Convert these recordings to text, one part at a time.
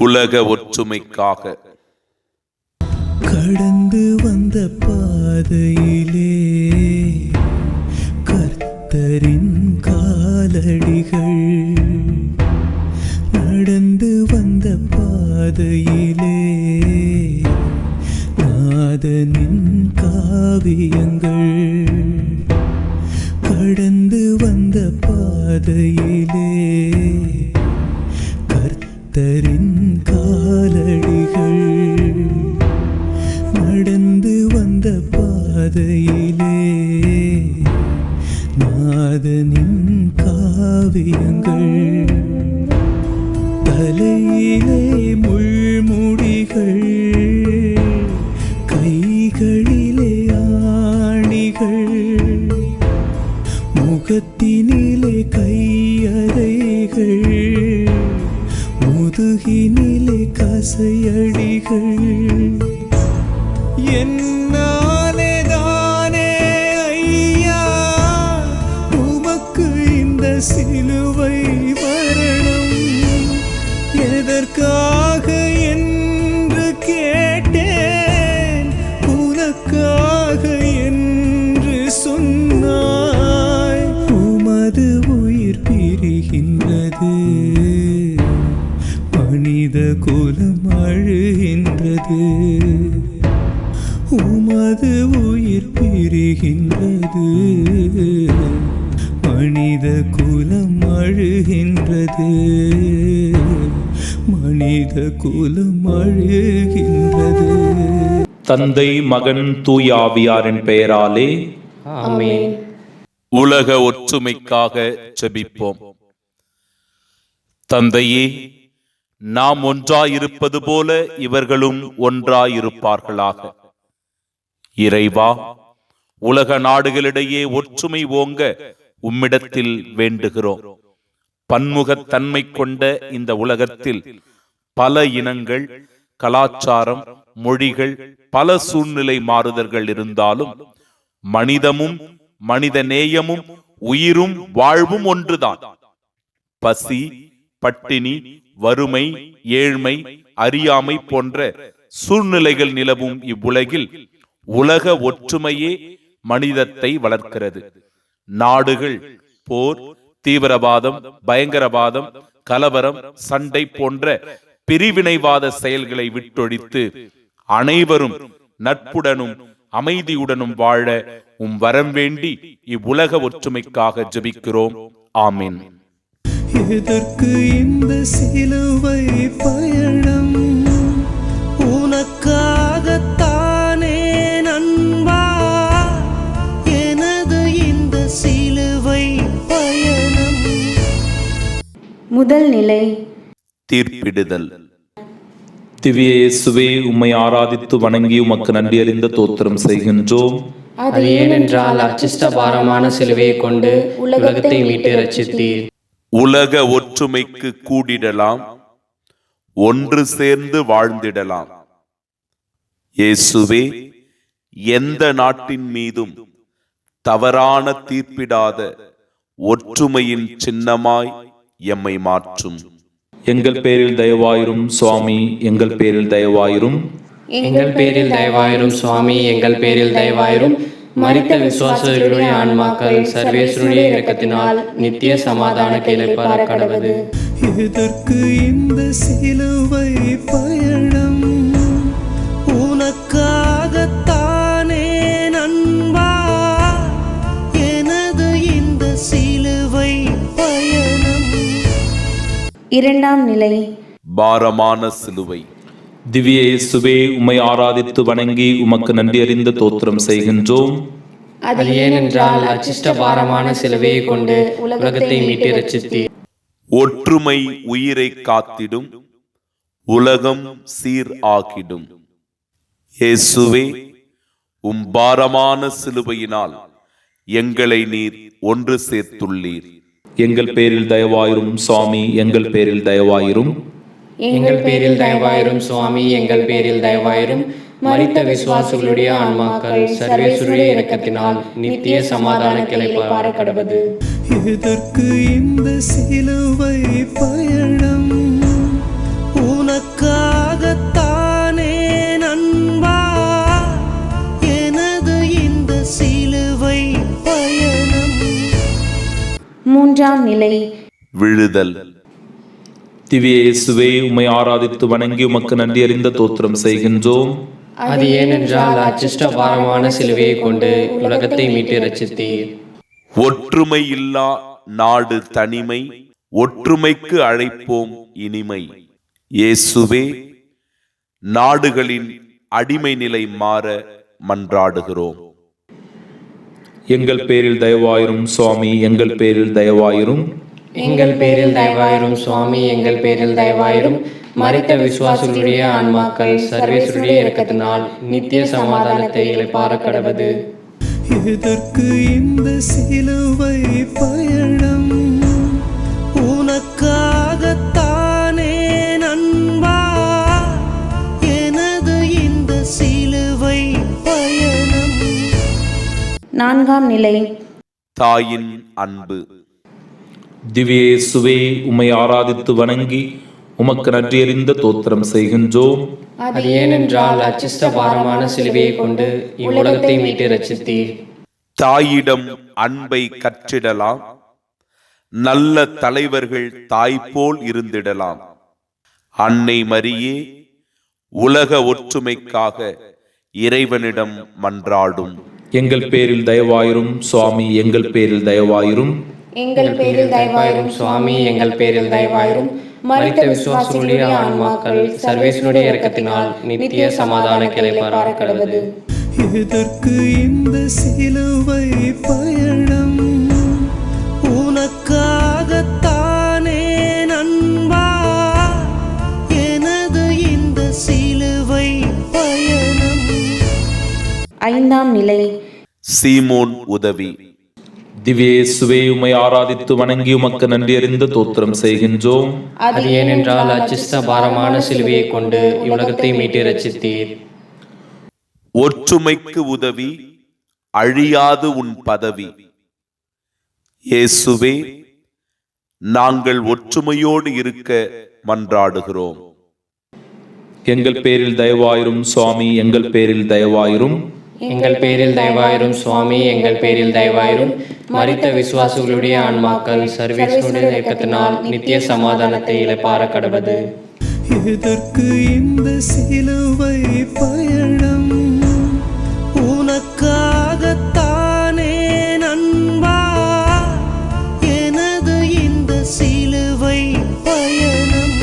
உலக ஒற்றுமைக்காக. கடந்து வந்த பாதையிலே கர்த்தரின் காலடிகள், நடந்து வந்த பாதையிலே நாதனின் காவியங்கள், கடந்து வந்த பாதையிலே கர்த்தரின் காலடிகள், நடந்து வந்த பாதையிலே நாதனின் காவியங்கள், தலையிலே முள்முடிகள், கைகளிலே ஆணிகள், முகத்தினிலே கையறைகள், முதுகினிலே கசையடிகள், என்னாலே தானே ஐயா உமக்கு இந்த சிலுவை மரணம், எதற்காக என்று கேட்டேன், உனக்காக என்று சொன்னாய். உமது உயிர் பிரிகின்றது, மனித குலம் அழுகின்றது, உமது உயிர் பிரிகின்றது, மனித குலம் அழுகின்றது, மனித குலம் அழுகின்றது. தந்தை, மகன், தூய ஆவியாரின் பெயராலே ஆமென். உலக ஒற்றுமைக்காக ஜெபிப்போம். தந்தையே, நாம் ஒன்றாயிருப்பது போல இவர்களும் ஒன்றாயிருப்பார்களாக. இறைவா, உலக நாடுகளிடையே ஒற்றுமை ஓங்க உம்மிடத்தில் வேண்டுகிறோம். பன்முகத்தன்மை கொண்ட இந்த உலகத்தில் பல இனங்கள், கலாச்சாரம், மொழிகள், பல சூழ்நிலை மாறுதல்கள் இருந்தாலும் மனிதமும் மனித நேயமும் உயிரும் வாழ்வும் ஒன்றுதான். பசி, பட்டினி, வறுமை, ஏழ்மை, அறியாமை போன்ற சூழ்நிலைகள் நிலவும் இவ்வுலகில் உலக ஒற்றுமையே மனிதத்தை வளர்க்கிறது. நாடுகள் போர், தீவிரவாதம், பயங்கரவாதம், கலவரம், சண்டை போன்ற பிரிவினைவாத செயல்களை விட்டொழித்து அனைவரும் நட்புடனும் அமைதியுடனும் வாழ உம் வரம் வேண்டி இவ்வுலக ஒற்றுமைக்காக ஜெபிக்கிறோம். ஆமீன். எதற்கு இந்த சிலுவை பயணம், உனக்காகத்தானே நண்பா, எனது இந்த சிலுவை பயணம். முதல் நிலை தீர்ப்பிடுதல். திவ்ய இயேசுவே, உம்மை ஆராதித்து வணங்கி உமக்கு நன்றி அறிந்த தோத்திரம் செய்கின்றோம். அது ஏனென்றால் அச்சிஷ்ட பாரமான சிலுவையை கொண்டு உலகத்தை மீட்டு ரட்சித்தீர். உலக ஒற்றுமைக்கு கூடிடலாம், ஒன்று சேர்ந்து வாழ்ந்திடலாம். இயேசுவே, எந்த நாட்டின் மீதும் தவறான தீர்ப்பிடாத ஒற்றுமையின் சின்னமாய் எம்மை மாற்றும். எங்கள் பேரில் தயவாயிரும் சுவாமி, எங்கள் பேரில் தயவாயிரும். எங்கள் பேரில் தயவாயிரும் சுவாமி, எங்கள் பேரில் தயவாயிரும். மரித்த விசுவாசிகளுடைய ஆன்மாக்கள் சர்வேஸ்வருடைய இரக்கத்தினால் நித்திய சமாதான இளைப்பாற கடவது. எதற்கு இந்த சிலுவை பயணம், உனக்காகத்தானே நண்பா, எனது இந்த சிலுவை பயணம். இரண்டாம் நிலை பாரமான சிலுவை. திவ்ய இயேசுவே, உம்மை ஆராதித்து வணங்கி உமக்கு நன்றி அறிந்த தோத்திரம் செய்கின்றோம். அது ஏனென்றால் அச்சிஷ்ட பாரமான சிலுவையை கொண்டு உலகத்தை மீட்டு ரட்சித்தீர். ஒற்றுமை உயிரை காத்திடும், உலகம் சீர் ஆகிடும். இயேசுவே, உம் பாரமான சிலுவையினால் எங்களை நீர் ஒன்று சேர்த்துள்ளீர். எங்கள் பேரில் தயவாயிரும் சுவாமி, எங்கள் பேரில் தயவாயிரும். எங்கள் பேரில் தயவாயிரும் சுவாமி, எங்கள் பேரில் தயவாயிரும். மரித்த விசுவாசிகளுடைய ஆன்மாக்கள் சர்வேஸ்வருடைய இரக்கத்தினால் நித்திய சமாதான இளைப்பாற கடவது. எதற்கு இந்த சிலுவை பயணம், உனக்கு நிலை விழுதல். திவ்ய இயேசுவே, உம்மை ஆராதித்து வணங்கி உமக்கு நன்றி அறிந்த தோத்திரம் செய்கின்றோம். அது ஏனென்றால் அச்சிஷ்ட பாரமான சிலுவையை கொண்டு உலகத்தை மீட்டு ரட்சித்தீர். ஒற்றுமை இல்லா நாடு தனிமை, ஒற்றுமைக்கு அழைப்போம் இனிமை. இயேசுவே, நாடுகளின் அடிமை நிலை மாற மன்றாடுகிறோம். எங்கள் பேரில் தயவாயிரும் சுவாமி, எங்கள் பேரில் தயவாயிரும். எங்கள் பேரில் தயவாயிரும் சுவாமி, எங்கள் பேரில் தயவாயிரும். மரித்த விசுவாசிகளுடைய ஆன்மாக்கள் சர்வேஸ்வருடைய இரக்கத்தினால் நித்திய சமாதானத்தை இளைப்பாற கடவது. எதற்கு இந்த சிலுவை பயணம்? உனக்காகத்தானே நண்பா, எனது இந்த சிலுவை பயணம். நான்காம் நிலை தாயின் அன்பு. திவ்ய இயேசுவே, உம்மை ஆராதித்து வணங்கி உமக்கு நன்றி அறிந்த தோத்திரம் செய்கின்றோம். அது ஏனென்றால் அச்சிஷ்ட பாரமான சிலுவையை கொண்டு இவ்வுலகத்தை மீட்டு ரட்சித்தீர். தாயிடம் அன்பை கற்றிடலாம், நல்ல தலைவர்கள் தாய்போல் இருந்திடலாம். அன்னை மரியே, உலக ஒற்றுமைக்காக இறைவனிடம் மன்றாடும். எங்கள் பேரில் தயவாயிரும் சுவாமி, எங்கள் பேரில் தயவாயிரும். எங்கள் பேரில் தயவாயிரும் சுவாமி, எங்கள் பேரில் தயவாயிரும். மரித்த விசுவாசிகளுடைய ஆன்மாக்கள் சர்வேஸ்வருடைய இரக்கத்தினால் நித்திய சமாதான இளைப்பாற கடவது. எதற்கு இந்த சிலுவை பயணம்? உனக்காகத்தானே நண்பா, எனது இந்த சிலுவை பயணம். ஐந்தாம் நிலை சீமோன் உதவி. திவ்ய இயேசுவே, உம்மை ஆராதித்து வணங்கி உமக்கு நன்றி அறிந்த தோத்திரம் செய்கின்றோம். அது ஏனென்றால் அச்சிஷ்ட பாரமான சிலுவையை கொண்டு இவ்வுலகத்தை மீட்டு ரட்சித்தீர். ஒற்றுமைக்கு உதவி, அழியாது உன் பதவி. இயேசுவே, நாங்கள் ஒற்றுமையோடு இருக்க மன்றாடுகிறோம். எங்கள் பேரில் தயவாயிரும் சுவாமி, எங்கள் பேரில் தயவாயிரும். எங்கள் பேரில் தயவாயிரும் சுவாமி, எங்கள் பேரில் தயவாயிரும். மரித்த விசுவாசிகளுடைய ஆன்மாக்கள் சர்வேஸ்வருடைய இரக்கத்தினால் நித்திய சமாதானத்தை இளைப்பாற கடவது. எதற்கு இந்த சிலுவை பயணம்? உனக்காகத்தானே நண்பா, எனது இந்த சிலுவை பயணம்.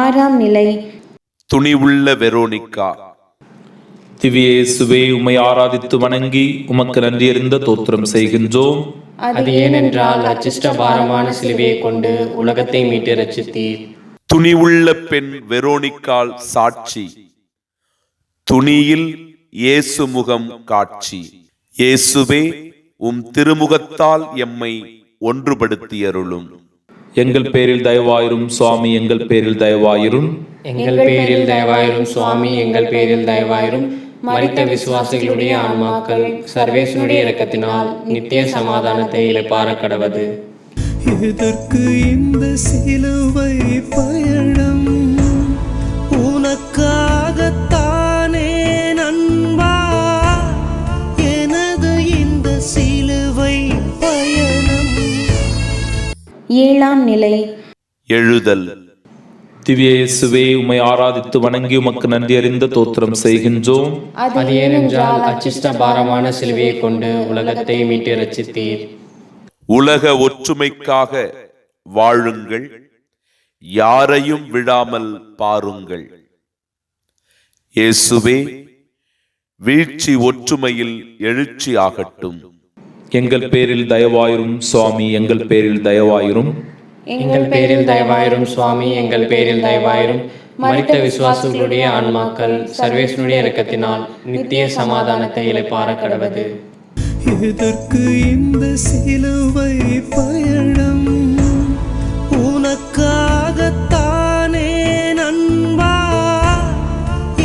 ஆறாம் நிலை துணிவுள்ள வெரோனிக்கா. திவ்ய இயேசுவே, உம்மை ஆராதித்து வணங்கி உமக்கு நன்றி அறிந்த தோத்திரம் செய்கின்றோம். அது ஏனென்றால் அச்சிஷ்ட பாரமான சிலுவையை கொண்டு உலகத்தை மீட்டு ரட்சித்தீர். துணிவுள்ள பெண் வெரோனிக்காள் சாட்சி, துணியில் இயேசு முகம் காட்சி. இயேசுவே, உம் திருமுகத்தால் எம்மை ஒன்றுபடுத்தியருளும். எங்கள் பேரில் தயவாயிரும் சுவாமி, எங்கள் பேரில் தயவாயிரும். எங்கள் பேரில் தயவாயிரும் சுவாமி, எங்கள் பேரில் தயவாயிரும். மரித்த விசுவாசிகளுடைய ஆன்மாக்கள் சர்வேஸ்வருடைய இரக்கத்தினால் நித்திய சமாதானத்தை இளைப்பாற கடவது. எதற்கு இந்த சிலுவை பயணம்? உனக்காகத்தானே நண்பா, எனது இந்த சிலுவை பயணம். ஏழாம் நிலை எழுதல். திவ்ய இயேசுவே, உம்மை ஆராதித்து வணங்கி உமக்கு நன்றி அறிந்த தோத்திரம் செய்கின்றோம். அது ஏனென்றால் அச்சிஷ்ட பாரமான சிலுவையை கொண்டு உலகத்தை மீட்டு ரட்சித்தீர். உலக ஒற்றுமைக்காக வாழுங்கள், யாரையும் விடாமல் பாருங்கள். இயேசுவே, வீழ்ச்சி ஒற்றுமையில் எழுச்சி ஆகட்டும். எங்கள் பேரில் தயவாயிரும் சுவாமி, எங்கள் பேரில் தயவாயிரும். எங்கள் பேரில் தயவாயிரும் சுவாமி, எங்கள் பேரில் தயவாயிரும். மரித்த விசுவாசிகளுடைய ஆன்மாக்கள் சர்வேஸ்வருடைய இரக்கத்தினால் நித்திய சமாதானத்தை இளைப்பாற கடவது. எதற்கு இந்த சிலுவை பயணம்? உனக்காகத்தானே நண்பா,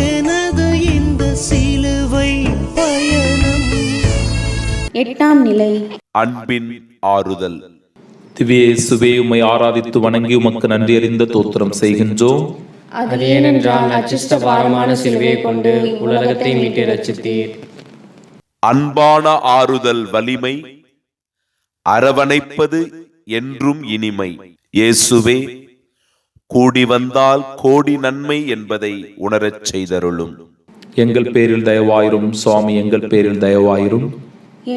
எனது இந்த சிலுவை பயணம். எட்டாம் நிலை அன்பின் ஆறுதல். திவ்ய இயேசுவே, உம்மை ஆராதித்து வணங்கி உமக்கு நன்றி அறிந்த தோத்திரம் செய்கின்றோம். அது ஏனென்றால் அச்சிஷ்ட பாரமான சிலுவையை கொண்டு உலகத்தை மீட்டு ரட்சித்தீர். அன்பான ஆறுதல் வலிமை, அரவணைப்பது என்றும் இனிமை. இயேசுவே, கூடி வந்தால் கோடி நன்மை என்பதை உணரச் செய்தருளும். எங்கள் பேரில் தயவாயிரும் சுவாமி, எங்கள் பேரில் தயவாயிரும்.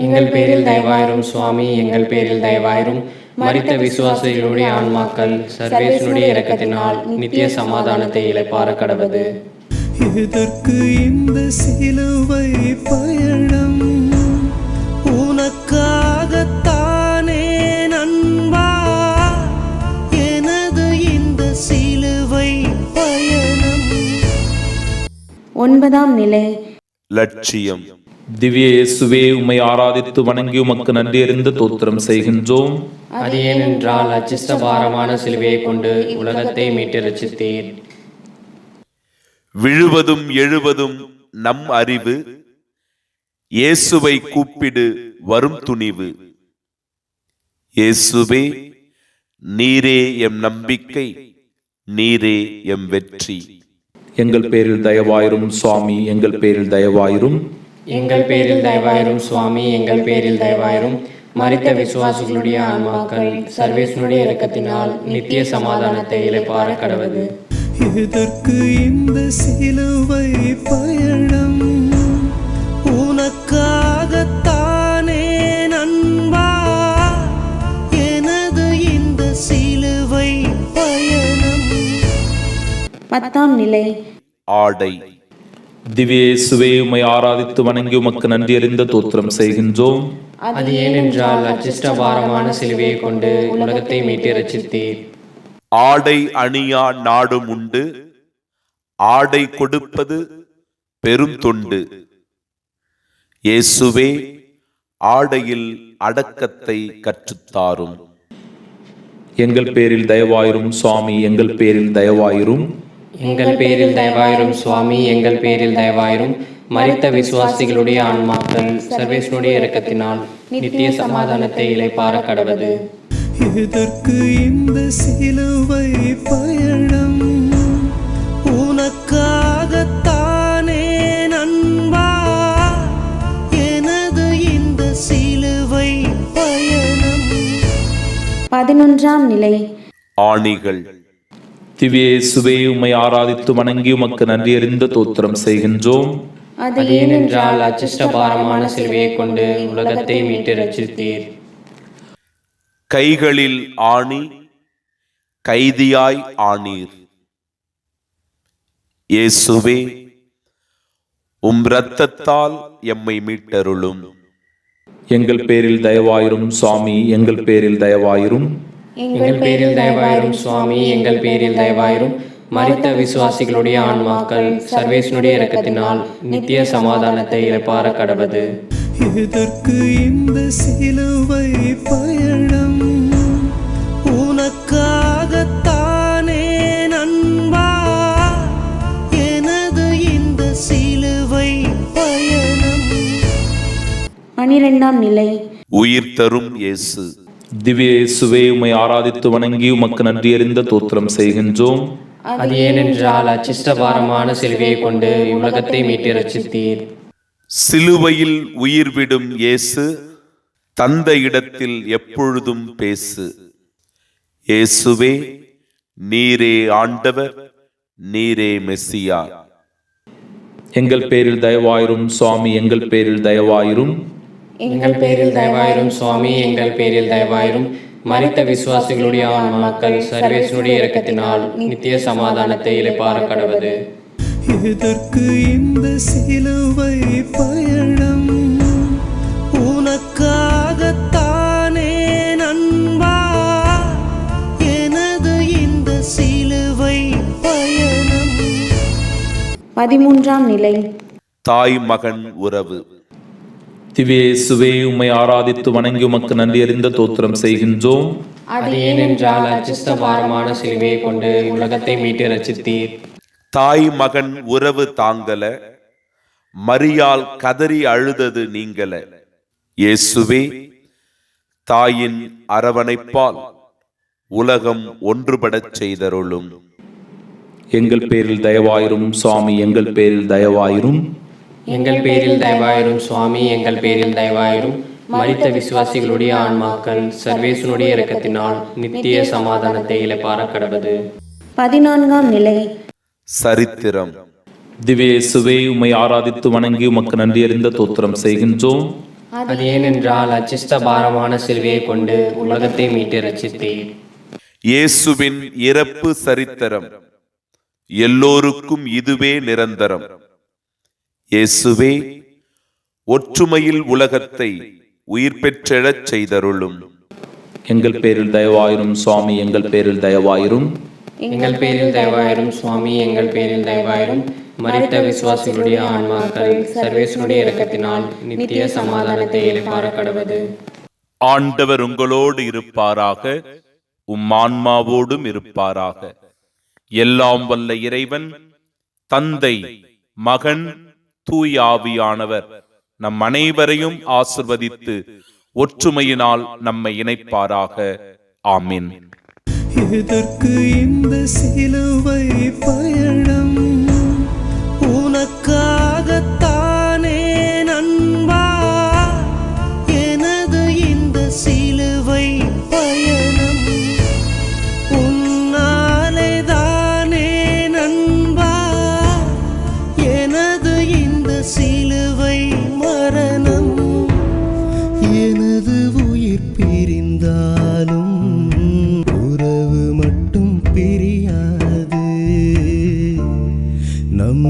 எங்கள் பேரில் தயவாயிரும் சுவாமி, எங்கள் பேரில் தயவாயிரும். மரித்த விசுவாசிகளுடைய ஆன்மாக்கள் சர்வேசனுடைய இரக்கத்தினால் நித்திய சமாதானத்தை இளைப்பாற கடவது. எதற்கு இந்த சிலுவை பயணம்? உனக்காகத்தானே நண்பா எனது இந்த சிலுவை பயணம். 9ஆம் நிலை. லட்சியம். திவ்ய இயேசுவே, உம்மை ஆராதித்து வணங்கி உமக்கு நன்றி அறிந்து தோத்திரம் செய்கின்றோம். அது ஏனென்றால் அச்சிஷ்ட பாரமான சிலுவையை கொண்டு உலகத்தை மீட்டு ரட்சித்தீர். விழுவதும் எழுவதும் நம் அறிவு, இயேசுவை கூப்பிடு வரும் துணிவு. இயேசுவே, நீரே எம் நம்பிக்கை, நீரே எம் வெற்றி. எங்கள் பேரில் தயவாயிரும் சுவாமி, எங்கள் பேரில் தயவாயிரும். எங்கள் பேரில் தயவாயிரும் சுவாமி, எங்கள் பேரில் தயவாயிரும். மரித்த விசுவாசிகளுடைய ஆன்மாக்கள் சர்வேசனுடைய இரக்கத்தினால் நித்திய சமாதானத்தை இளைப்பாற கடவது. எதற்கு இந்த சிலுவை பயணம்? உனக்காகத்தானே நண்பா எனது இந்த சிலுவை பயணம். 10ஆம் நிலை. ஆடை. திவ்ய இயேசுவே, உம்மை ஆராதித்து வணங்கி உமக்கு நன்றி அறிந்து தோத்திரம் செய்கின்றோம். அது ஏனென்றால் அச்சிஷ்ட பாரமான சிலுவையை கொண்டு உலகத்தை மீட்டு ரட்சித்தீர். ஆடை அணியா நாடும் உண்டு, ஆடை கொடுப்பது பெரும் தொண்டு. இயேசுவே, ஆடையில் அடக்கத்தை கற்றுத்தாரும். எங்கள் பேரில் தயவாயிரும் சுவாமி, எங்கள் பேரில் தயவாயிரும். எங்கள் பேரில் தயவாயிரும் சுவாமி, எங்கள் பேரில் தயவாயிரும். மரித்த விசுவாசிகளுடைய ஆன்மாக்கள் சர்வேசனுடைய இரக்கத்தினால் நித்திய சமாதானத்தை இளைப்பாற கடவது. எதற்கு இந்த சிலுவை பயணம்? உனக்காகத்தானே நண்பா எனது இந்த சிலுவை பயணம். 11ஆம் நிலை. ஆணிகள். திவ்ய இயேசுவே, உம்மை ஆராதித்து வணங்கி உமக்கு நன்றி அறிந்து தோத்திரம் செய்கின்றோம். அது அது ஏனென்றால் அச்சிஷ்ட பாரமான சிலுவையை கொண்டு உலகத்தை மீட்டு ரட்சித்தீர். கைகளில் ஆணி, கைதியாய் ஆனீர். இயேசுவே, உம் இரத்தத்தால் எம்மை மீட்டருளும். எங்கள் பேரில் தயவாயிரும் சுவாமி, எங்கள் பேரில் தயவாயிரும். எங்கள் பேரில் தயவாயிரும் சுவாமி, எங்கள் பேரில் தயவாயிரும். மரித்த விசுவாசிகளுடைய ஆன்மாக்கள் சர்வேசனுடைய இரக்கத்தினால் நித்திய சமாதானத்தை இளைப்பாற கடவது. எதற்கு இந்த சிலுவை பயணம்? உனக்காகத்தானே நண்பா எனது இந்த சிலுவை பயணம். 12ஆம் நிலை. உயிர் தரும் இயேசு. திவ்ய இயேசுவே, உம்மை ஆராதித்து வணங்கி உமக்கு நன்றி அறிந்த தோத்திரம் செய்கின்றோம். அது ஏனென்றால் அச்சிஷ்ட பாரமான சிலுவையை கொண்டு உலகத்தை மீட்டு ரட்சித்தீர். சிலுவையில் உயிர் விடும் இயேசு, தந்த இடத்தில் எப்பொழுதும் பேசு. இயேசுவே, நீரே ஆண்டவர், நீரே மெசியா. எங்கள் பேரில் தயவாயிரும் சுவாமி, எங்கள் பேரில் தயவாயிரும். எங்கள் பேரில் தயவாயிரும் சுவாமி, எங்கள் பேரில் தயவாயிரும். மரித்த விசுவாசிகளுடைய ஆன்மாக்கள் சர்வேசனுடைய இரக்கத்தினால் நித்திய சமாதானத்தை இளைப்பாற கடவது. எதற்கு இந்த சிலுவை பயணம்? உனக்காகத்தானே நண்பா எனது இந்த சிலுவை பயணம். 13ஆம் நிலை. தாய் மகன் உறவு. திவ்ய இயேசுவே, உம்மை ஆராதித்து வணங்கி உமக்கு நன்றி அறிந்த தோத்திரம் செய்கின்றோம். அது ஏனென்றால் அச்சிஷ்ட பாரமான சிலுவையை கொண்டு உலகத்தை மீட்டு ரட்சித்தீர். தாய் மகன் உறவு தாங்கல, மரியாள் கதறி அழுதது நீங்கல. இயேசுவே, தாயின் அரவணைப்பால் உலகம் ஒன்றுபடச் செய்தருளும். எங்கள் பேரில் தயவாயிரும் சுவாமி, எங்கள் பேரில் தயவாயிரும். எங்கள் பேரில் தயவாயிரும் சுவாமி, எங்கள் பேரில் தயவாயிரும். மரித்த விசுவாசிகளுடைய ஆன்மாக்கள் சர்வேசனுடைய இரக்கத்தினால் நித்திய சமாதானத்தை இளைப்பாற கடவது. 14ஆம் நிலை. சரித்திரம். திவ்ய இயேசுவே, உம்மை ஆராதித்து வணங்கி உமக்கு நன்றி அறிந்த தோத்திரம் செய்கின்றோம். அது ஏனென்றால் அச்சிஷ்ட பாரமான சிலுவையை கொண்டு உலகத்தை மீட்டு ரட்சித்தீர். இயேசுவின் இறப்பு சரித்திரம். எல்லோருக்கும் இதுவே நிரந்தரம். இயேசுவே, ஒற்றுமையில் உலகத்தை உயிர் பெற்றெழச் செய்தருளும். எங்கள் பேரில் தயவாயிரும் சுவாமி, எங்கள் பேரில் தயவாயிரும். எங்கள் பேரில் தயவாயிரும் சுவாமி, எங்கள் பேரில் தயவாயிரும். மரித்த விசுவாசிகளுடைய ஆன்மாக்கள் சர்வேசனுடைய இரக்கத்தினால் நித்திய சமாதானத்தை இளைப்பாற கடவது. ஆண்டவர் உங்களோடு இருப்பாராக, உம் ஆன்மாவோடும் இருப்பாராக. எல்லாம் வல்ல இறைவன் தந்தை, மகன், தூய ஆவியானவர் நம் அனைவரையும் ஆசிர்வதித்து ஒற்றுமையினால் நம்மை இணைப்பாராக. ஆமீன். எதற்கு இந்த சிலுவை பயணம்? உனக்காகத்தானே நண்பா, எனது இந்த சிலுவை பயணம். உன்னாலே தானே நண்பா, எனது இந்த சிலுவை மரணம். எனது உயிர் பிரிந்தாலும் உறவு மட்டும் பிரியாது. நம்